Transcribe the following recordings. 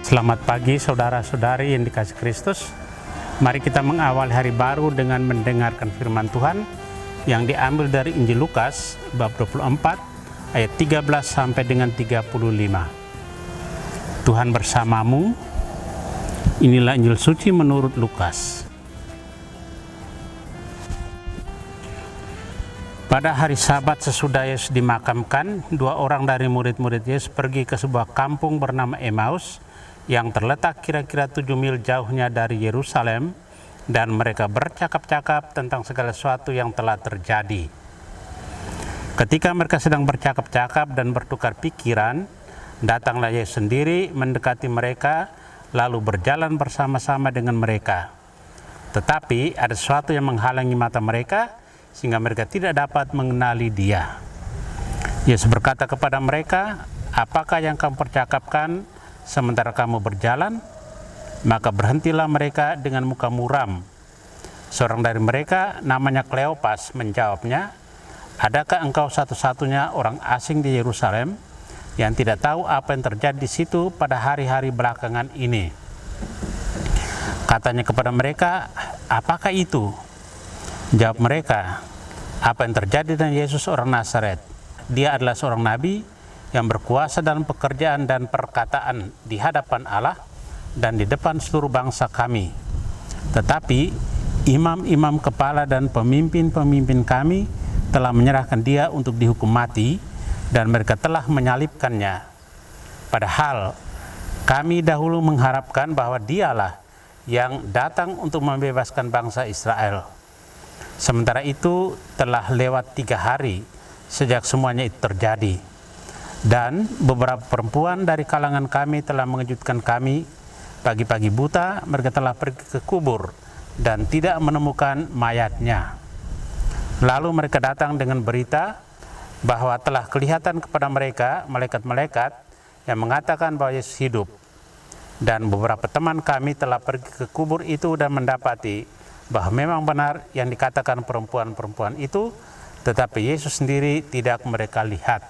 Selamat pagi saudara-saudari yang dikasihi Kristus. Mari kita mengawali hari baru dengan mendengarkan firman Tuhan yang diambil dari Injil Lukas bab 24 ayat 13 sampai dengan 35. Tuhan bersamamu. Inilah Injil suci menurut Lukas. Pada hari Sabat sesudah Yesus dimakamkan, dua orang dari murid-murid Yesus pergi ke sebuah kampung bernama Emmaus yang terletak kira-kira 7 mil jauhnya dari Yerusalem, dan mereka bercakap-cakap tentang segala sesuatu yang telah terjadi. Ketika mereka sedang bercakap-cakap dan bertukar pikiran, datanglah Yesus sendiri mendekati mereka, lalu berjalan bersama-sama dengan mereka. Tetapi ada sesuatu yang menghalangi mata mereka, sehingga mereka tidak dapat mengenali Dia. Yesus berkata kepada mereka, "Apakah yang kamu percakapkan sementara kamu berjalan?" Maka berhentilah mereka dengan muka muram. Seorang dari mereka, namanya Kleopas, menjawabnya, "Adakah engkau satu-satunya orang asing di Yerusalem yang tidak tahu apa yang terjadi di situ pada hari-hari belakangan ini?" Katanya kepada mereka, "Apakah itu?" Jawab mereka, "Apa yang terjadi dengan Yesus orang Nazaret? Dia adalah seorang nabi yang berkuasa dalam pekerjaan dan perkataan di hadapan Allah dan di depan seluruh bangsa kami. Tetapi imam-imam kepala dan pemimpin-pemimpin kami telah menyerahkan Dia untuk dihukum mati, dan mereka telah menyalibkannya. Padahal kami dahulu mengharapkan bahwa Dialah yang datang untuk membebaskan bangsa Israel. Sementara itu telah lewat 3 hari sejak semuanya itu terjadi. Dan beberapa perempuan dari kalangan kami telah mengejutkan kami. Pagi-pagi buta mereka telah pergi ke kubur dan tidak menemukan mayatnya. Lalu mereka datang dengan berita bahwa telah kelihatan kepada mereka malaikat-malaikat yang mengatakan bahwa Yesus hidup. Dan beberapa teman kami telah pergi ke kubur itu dan mendapati bahwa memang benar yang dikatakan perempuan-perempuan itu, tetapi Yesus sendiri tidak mereka lihat."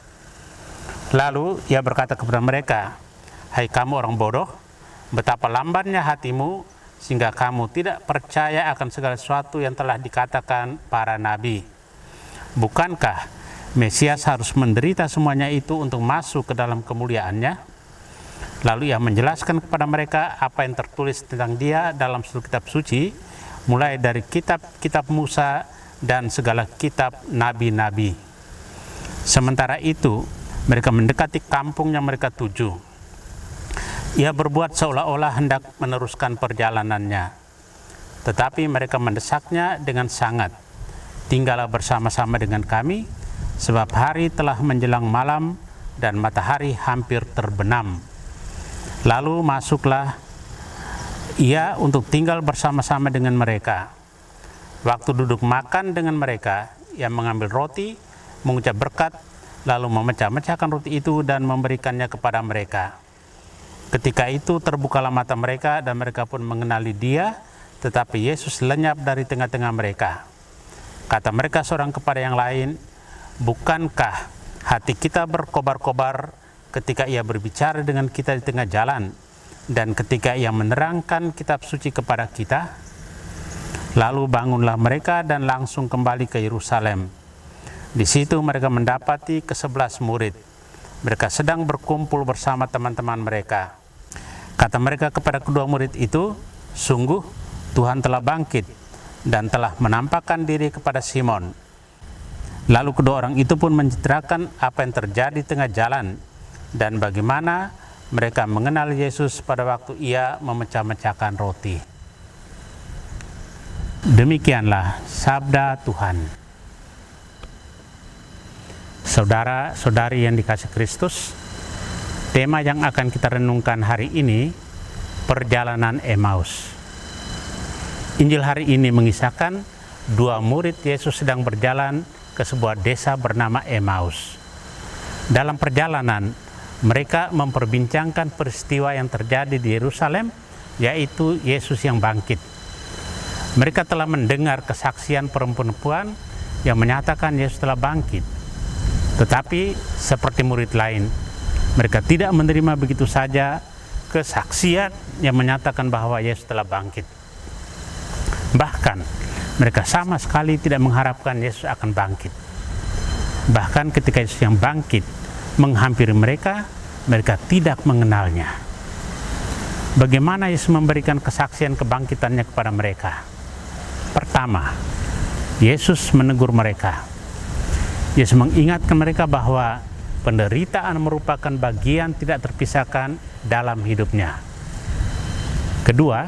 Lalu Ia berkata kepada mereka, "Hai kamu orang bodoh, betapa lambannya hatimu sehingga kamu tidak percaya akan segala sesuatu yang telah dikatakan para nabi. Bukankah Mesias harus menderita semuanya itu untuk masuk ke dalam kemuliaannya?" Lalu Ia menjelaskan kepada mereka apa yang tertulis tentang Dia dalam seluruh kitab suci, mulai dari kitab Musa dan segala kitab nabi-nabi. Sementara itu mereka mendekati kampung yang mereka tuju. Ia berbuat seolah-olah hendak meneruskan perjalanannya, tetapi mereka mendesaknya dengan sangat, "Tinggallah bersama-sama dengan kami, sebab hari telah menjelang malam dan matahari hampir terbenam." Lalu masuklah Ia untuk tinggal bersama-sama dengan mereka. Waktu duduk makan dengan mereka, Ia mengambil roti, mengucap berkat, lalu memecah-mecahkan roti itu dan memberikannya kepada mereka. Ketika itu terbukalah mata mereka dan mereka pun mengenali Dia, tetapi Yesus lenyap dari tengah-tengah mereka. Kata mereka seorang kepada yang lain, "Bukankah hati kita berkobar-kobar ketika Ia berbicara dengan kita di tengah jalan, dan ketika Ia menerangkan kitab suci kepada kita?" Lalu bangunlah mereka dan langsung kembali ke Yerusalem. Di situ mereka mendapati ke-11 murid. Mereka sedang berkumpul bersama teman-teman mereka. Kata mereka kepada kedua murid itu, "Sungguh Tuhan telah bangkit dan telah menampakkan diri kepada Simon." Lalu kedua orang itu pun menceritakan apa yang terjadi di tengah jalan dan bagaimana mereka mengenal Yesus pada waktu Ia memecah-mecahkan roti. Demikianlah sabda Tuhan. Saudara-saudari yang dikasihi Kristus, tema yang akan kita renungkan hari ini, perjalanan Emmaus. Injil hari ini mengisahkan dua murid Yesus sedang berjalan ke sebuah desa bernama Emmaus. Dalam perjalanan, mereka memperbincangkan peristiwa yang terjadi di Yerusalem, yaitu Yesus yang bangkit. Mereka telah mendengar kesaksian perempuan yang menyatakan Yesus telah bangkit. Tetapi seperti murid lain, mereka tidak menerima begitu saja kesaksian yang menyatakan bahwa Yesus telah bangkit. Bahkan mereka sama sekali tidak mengharapkan Yesus akan bangkit. Bahkan ketika Yesus yang bangkit menghampiri mereka, mereka tidak mengenalnya. Bagaimana Yesus memberikan kesaksian kebangkitannya kepada mereka? Pertama, Yesus menegur mereka. Yesus mengingatkan mereka bahwa penderitaan merupakan bagian tidak terpisahkan dalam hidupnya. Kedua,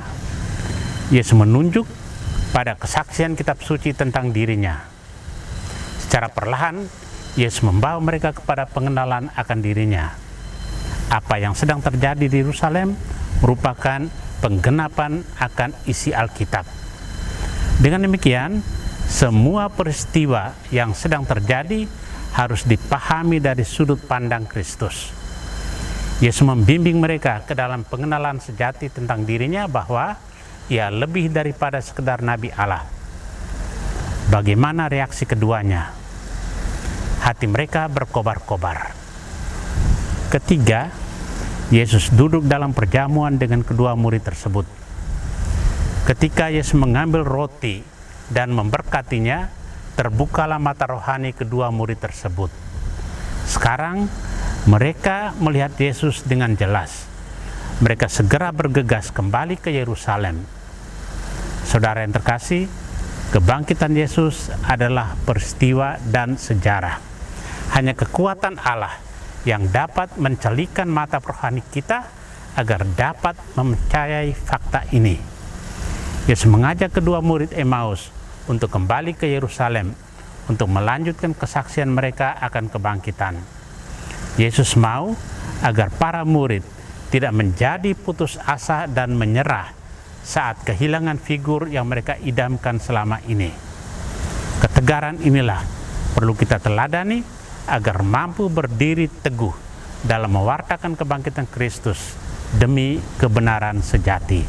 Yesus menunjuk pada kesaksian kitab suci tentang dirinya. Secara perlahan, Yesus membawa mereka kepada pengenalan akan dirinya. Apa yang sedang terjadi di Yerusalem merupakan penggenapan akan isi Alkitab. Dengan demikian, semua peristiwa yang sedang terjadi harus dipahami dari sudut pandang Kristus. Yesus membimbing mereka ke dalam pengenalan sejati tentang dirinya bahwa Ia lebih daripada sekedar Nabi Allah. Bagaimana reaksi keduanya? Hati mereka berkobar-kobar. Ketiga, Yesus duduk dalam perjamuan dengan kedua murid tersebut. Ketika Yesus mengambil roti dan memberkatinya, terbukalah mata rohani kedua murid tersebut. Sekarang mereka melihat Yesus dengan jelas. Mereka segera bergegas kembali ke Yerusalem. Saudara yang terkasih, kebangkitan Yesus adalah peristiwa dan sejarah. Hanya kekuatan Allah yang dapat mencelikan mata rohani kita agar dapat mempercayai fakta ini. Yesus mengajak kedua murid Emmaus untuk kembali ke Yerusalem untuk melanjutkan kesaksian mereka akan kebangkitan. Yesus mau agar para murid tidak menjadi putus asa dan menyerah saat kehilangan figur yang mereka idamkan selama ini. Ketegaran inilah perlu kita teladani agar mampu berdiri teguh dalam mewartakan kebangkitan Kristus demi kebenaran sejati.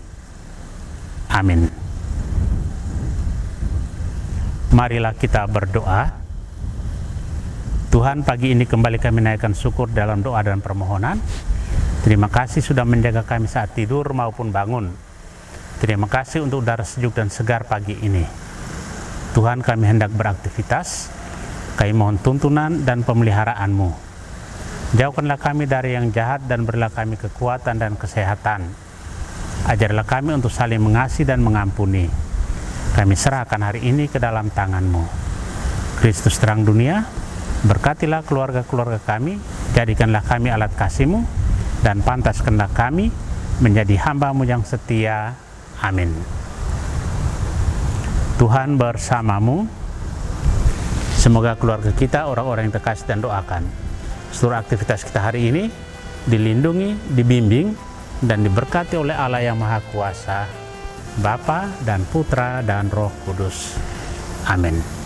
Amin. Marilah kita berdoa. Tuhan, pagi ini kembali kami naikkan syukur dalam doa dan permohonan. Terima kasih sudah menjaga kami saat tidur maupun bangun. Terima kasih untuk udara sejuk dan segar pagi ini. Tuhan, kami hendak beraktivitas. Kami mohon tuntunan dan pemeliharaanmu. Jauhkanlah kami dari yang jahat dan berilah kami kekuatan dan kesehatan. Ajarlah kami untuk saling mengasihi dan mengampuni. Kami serahkan hari ini ke dalam tangan-Mu. Kristus terang dunia, berkatilah keluarga-keluarga kami, jadikanlah kami alat kasih-Mu, dan pantaskanlah kami menjadi hamba-Mu yang setia. Amin. Tuhan bersamamu. Semoga keluarga kita, orang-orang yang terkasih dan doakan. Seluruh aktivitas kita hari ini dilindungi, dibimbing, dan diberkati oleh Allah yang Maha Kuasa, Bapa dan Putra dan Roh Kudus. Amin.